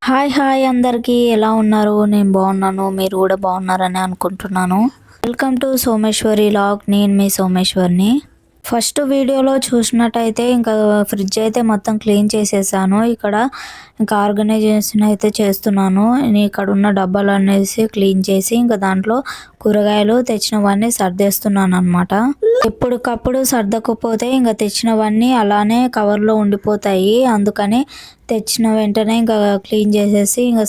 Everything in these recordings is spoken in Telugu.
హాయ్ హాయ్ అందరికీ ఎలా ఉన్నారు? నేను బాగున్నాను. మీరు కూడా బాగున్నారని అనుకుంటున్నాను. Welcome to Someshwari vlog. నేను మీ సోమేశ్వర్ని. ఫస్ట్ వీడియోలో చూసినట్టయితే ఇంకా ఫ్రిడ్జ్ అయితే మొత్తం క్లీన్ చేసేసాను. ఇక్కడ ఇంకా ఆర్గనైజేషన్ అయితే చేస్తున్నాను. నేను ఇక్కడ ఉన్న డబ్బాలు అనేసి క్లీన్ చేసి ఇంకా దాంట్లో కూరగాయలు తెచ్చినవన్నీ సర్దేస్తున్నాను అనమాట. ఎప్పటికప్పుడు సర్దకపోతే ఇంకా తెచ్చినవన్నీ అలానే కవర్లో ఉండిపోతాయి. అందుకని తెచ్చిన వెంటనే ఇంకా క్లీన్ చేసేసి ఇంకా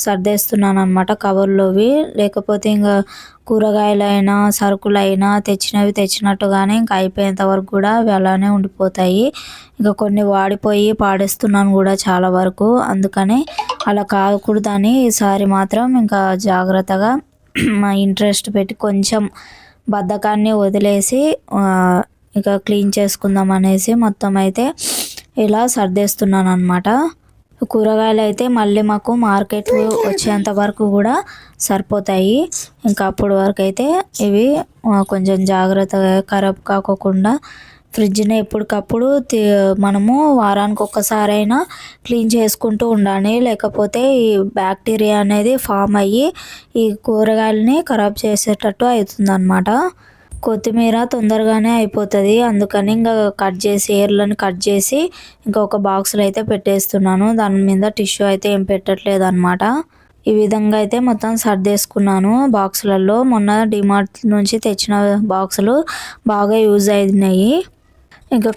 సర్దేస్తున్నాను అనమాట కవర్లోవి. లేకపోతే ఇంకా కూరగాయలైనా సరుకులైనా తెచ్చినట్టుగానే ఇంకా అయిపోయేంత వరకు కూడా అవి అలానే ఉండిపోతాయి. ఇంకా కొన్ని వాడిపోయి పాడేస్తున్నాను కూడా చాలా వరకు. అందుకని అలా కాకూడదని ఈసారి మాత్రం ఇంకా జాగ్రత్తగా మా ఇంట్రెస్ట్ పెట్టి కొంచెం బద్ధకాన్ని వదిలేసి ఇక క్లీన్ చేసుకుందాం అనేసి మొత్తం అయితే ఇలా సర్దేస్తున్నాను అనమాట. కూరగాయలు అయితే మళ్ళీ మాకు మార్కెట్ వచ్చేంత వరకు కూడా సరిపోతాయి. ఇంకా అప్పటి వరకు అయితే ఇవి కొంచెం జాగ్రత్తగా ఖరాబ్ కాకోకుండా ఫ్రిడ్జ్ని ఎప్పటికప్పుడు మనము వారానికి ఒక్కసారైనా క్లీన్ చేసుకుంటూ ఉండాలి. లేకపోతే ఈ బ్యాక్టీరియా అనేది ఫామ్ అయ్యి ఈ కూరగాయలని ఖరాబ్ చేసేటట్టు అవుతుందన్నమాట. కొత్తిమీర తొందరగానే అయిపోతుంది. అందుకని ఇంకా ఏర్లను కట్ చేసి ఇంకొక బాక్స్లో అయితే పెట్టేస్తున్నాను. దాని మీద టిష్యూ అయితే ఏం పెట్టట్లేదు అనమాట. ఈ విధంగా అయితే మొత్తం సర్దేసుకున్నాను బాక్సులలో. మొన్న డిమార్ట్ నుంచి తెచ్చిన బాక్సులు బాగా యూజ్ అయినాయి. ఇంకా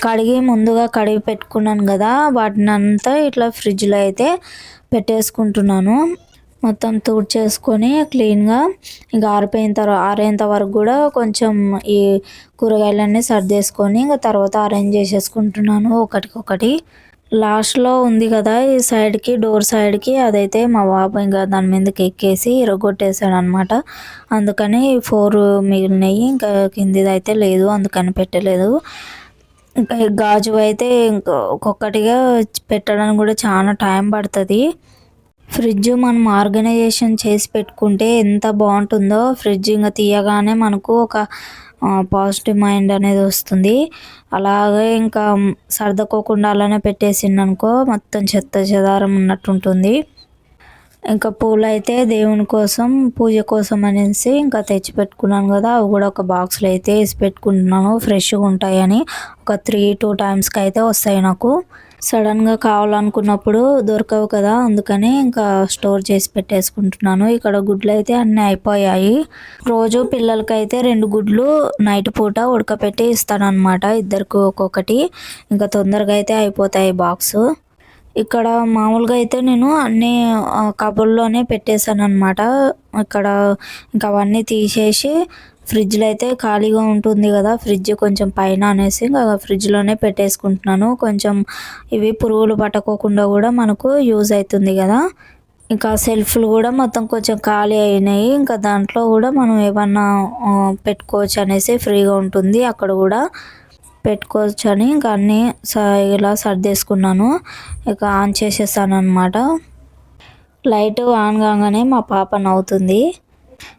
ముందుగా కడిగి పెట్టుకున్నాను కదా, వాటిని అంతా ఇట్లా ఫ్రిడ్జ్లో అయితే పెట్టేసుకుంటున్నాను. మొత్తం చేసుకొని క్లీన్గా ఇంకా ఆరేంత వరకు కూడా కొంచెం ఈ కూరగాయలన్నీ సర్దేసుకొని ఇంకా తర్వాత అరేంజ్ చేసేసుకుంటున్నాను ఒకటికొకటి. లాస్ట్లో ఉంది కదా ఈ సైడ్కి, డోర్ సైడ్కి, అదైతే మా బాబు ఇంకా దాని మీదకి ఎక్కేసి ఇరగొట్టేసాడు అనమాట. అందుకని 4 మిగిలినాయి. ఇంకా కిందిది అయితే లేదు, అందుకని పెట్టలేదు. ఇంకా గాజు అయితే ఇంకా ఒక్కొక్కటిగా పెట్టడానికి కూడా చాలా టైం పడుతుంది. ఫ్రిడ్జ్ మనం ఆర్గనైజేషన్ చేసి పెట్టుకుంటే ఎంత బాగుంటుందో. ఫ్రిడ్జ్ ఇంకా తీయగానే మనకు ఒక పాజిటివ్ మైండ్ అనేది వస్తుంది. అలాగే ఇంకా సర్దుకోకుండా అలానే పెట్టేసిందనుకో మొత్తం చెత్త చెదారం ఉన్నట్టు ఉంటుంది. ఇంకా పూలు అయితే దేవుని కోసం పూజ కోసం అనేసి ఇంకా తెచ్చి పెట్టుకున్నాను కదా, అవి కూడా ఒక బాక్స్లో అయితే వేసి పెట్టుకుంటున్నాను. ఫ్రెష్గా ఉంటాయని. ఒక 2 టైమ్స్కి అయితే వస్తాయి నాకు. సడన్గా కావాలనుకున్నప్పుడు దొరకవు కదా, అందుకని ఇంకా స్టోర్ చేసి పెట్టేసుకుంటున్నాను. ఇక్కడ గుడ్లు అయితే అన్నీ అయిపోయాయి. రోజు పిల్లలకైతే 2 గుడ్లు నైట్ పూట ఉడకపెట్టి ఇస్తానన్నమాట, ఇద్దరికి ఒక్కొక్కటి. ఇంకా తొందరగా అయితే అయిపోతాయి బాక్స్. ఇక్కడ మామూలుగా అయితే నేను అన్నీ కబోర్డ్లోనే పెట్టేశాను అనమాట. ఇక్కడ ఇంకా అవన్నీ తీసేసి ఫ్రిడ్జ్లో అయితే ఖాళీగా ఉంటుంది కదా, ఫ్రిడ్జ్ కొంచెం పైన అనేసి ఇంకా ఫ్రిడ్జ్లోనే పెట్టేసుకుంటున్నాను. కొంచెం ఇవి పురుగులు పట్టకోకుండా కూడా మనకు యూజ్ అవుతుంది కదా. ఇంకా సెల్ఫ్లు కూడా మొత్తం కొంచెం ఖాళీ అయినాయి. ఇంకా దాంట్లో కూడా మనం ఏమన్నా పెట్టుకోవచ్చు అనేసి ఫ్రీగా ఉంటుంది, అక్కడ కూడా పెట్టుకోవచ్చు అని ఇంకా అన్నీ ఇలా సర్దేసుకున్నాను. ఇక ఆన్ చేసేసాను అనమాట. లైట్ ఆన్ కాగానే మా పాప నవ్వుతుంది.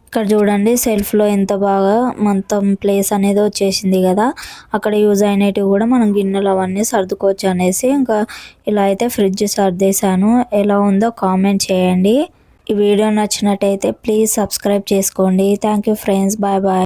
ఇక్కడ చూడండి సెల్ఫ్లో ఎంత బాగా మొత్తం ప్లేస్ అనేది వచ్చేసింది కదా. అక్కడ యూజ్ అయినవి కూడా మనం గిన్నెలు అవన్నీ సర్దుకోవచ్చు అనేసి ఇంకా ఇలా అయితే ఫ్రిడ్జ్ సర్దేశాను. ఎలా ఉందో కామెంట్ చేయండి. ఈ వీడియో నచ్చినట్టయితే ప్లీజ్ సబ్స్క్రైబ్ చేసుకోండి. Thank you friends. Bye bye.